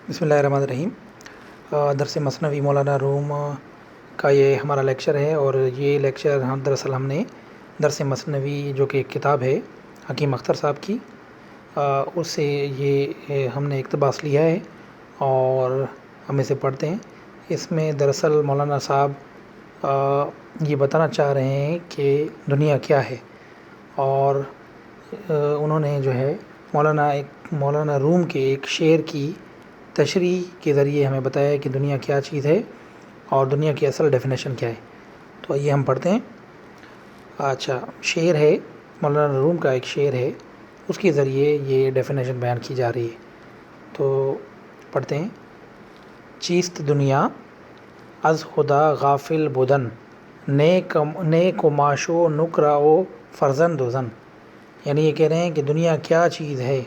بسم اللہ الرحمن الرحیم۔ درس مثنوی مولانا روم کا یہ ہمارا لیکچر ہے، اور یہ لیکچر دراصل ہم نے درس مثنوی جو کہ ایک کتاب ہے حکیم اختر صاحب کی، اس سے یہ ہم نے اقتباس لیا ہے اور ہم اسے پڑھتے ہیں۔ اس میں دراصل مولانا صاحب یہ بتانا چاہ رہے ہیں کہ دنیا کیا ہے، اور انہوں نے جو ہے مولانا روم کے ایک شعر کی تشریح کے ذریعے ہمیں بتایا کہ دنیا کیا چیز ہے اور دنیا کی اصل ڈیفینیشن کیا ہے۔ تو یہ ہم پڑھتے ہیں۔ اچھا، شعر ہے، مولانا روم کا ایک شعر ہے، اس کے ذریعے یہ ڈیفینیشن بیان کی جا رہی ہے۔ تو پڑھتے ہیں۔ چیست دنیا از خدا غافل بدن، نیک و معشو نکرہ و فرزند و زن۔ یعنی یہ کہہ رہے ہیں کہ دنیا کیا چیز ہے،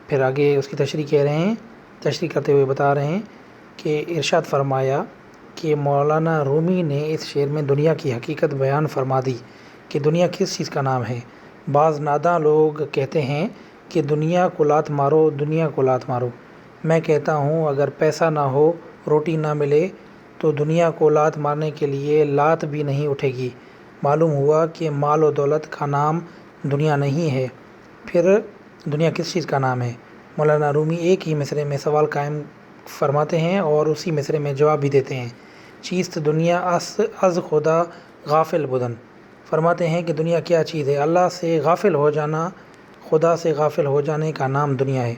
پھر آگے اس کی تشریح کرتے ہوئے بتا رہے ہیں کہ ارشاد فرمایا کہ مولانا رومی نے اس شعر میں دنیا کی حقیقت بیان فرما دی کہ دنیا کس چیز کا نام ہے۔ بعض ناداں لوگ کہتے ہیں کہ دنیا کو لات مارو، دنیا کو لات مارو۔ میں کہتا ہوں اگر پیسہ نہ ہو، روٹی نہ ملے تو دنیا کو لات مارنے کے لیے لات بھی نہیں اٹھے گی۔ معلوم ہوا کہ مال و دولت کا نام دنیا نہیں ہے، پھر دنیا کس چیز کا نام ہے؟ مولانا رومی ایک ہی مصرے میں سوال قائم فرماتے ہیں اور اسی مصرے میں جواب بھی دیتے ہیں۔ چیست دنیا از خدا غافل بدن، فرماتے ہیں کہ دنیا کیا چیز ہے؟ اللہ سے غافل ہو جانا، خدا سے غافل ہو جانے کا نام دنیا ہے۔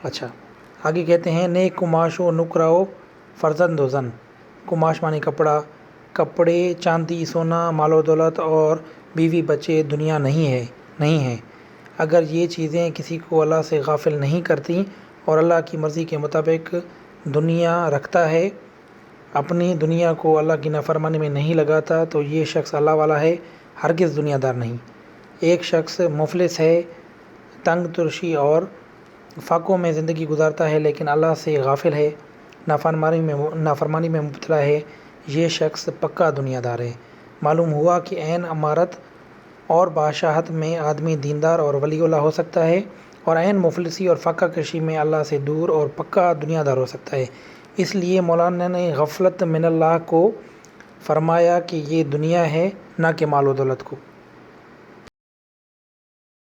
اچھا، آگے کہتے ہیں نیک قماش و نکرہ و فرزند و زن۔ قماش معنی کپڑا، کپڑے، چاندی، سونا، مال و دولت اور بیوی بچے دنیا نہیں ہے۔ اگر یہ چیزیں کسی کو اللہ سے غافل نہیں کرتی اور اللہ کی مرضی کے مطابق دنیا رکھتا ہے، اپنی دنیا کو اللہ کی نافرمانی میں نہیں لگاتا، تو یہ شخص اللہ والا ہے، ہرگز دنیا دار نہیں۔ ایک شخص مفلس ہے، تنگ ترشی اور فاقوں میں زندگی گزارتا ہے، لیکن اللہ سے غافل ہے، نافرمانی میں مبتلا ہے، یہ شخص پکا دنیا دار ہے۔ معلوم ہوا کہ عین امارت اور بادشاہت میں آدمی دیندار اور ولی اللہ ہو سکتا ہے، اور عین مفلسی اور فاقہ کشی میں اللہ سے دور اور پکا دنیا دار ہو سکتا ہے۔ اس لیے مولانا نے غفلت من اللہ کو فرمایا کہ یہ دنیا ہے، نہ کہ مال و دولت کو۔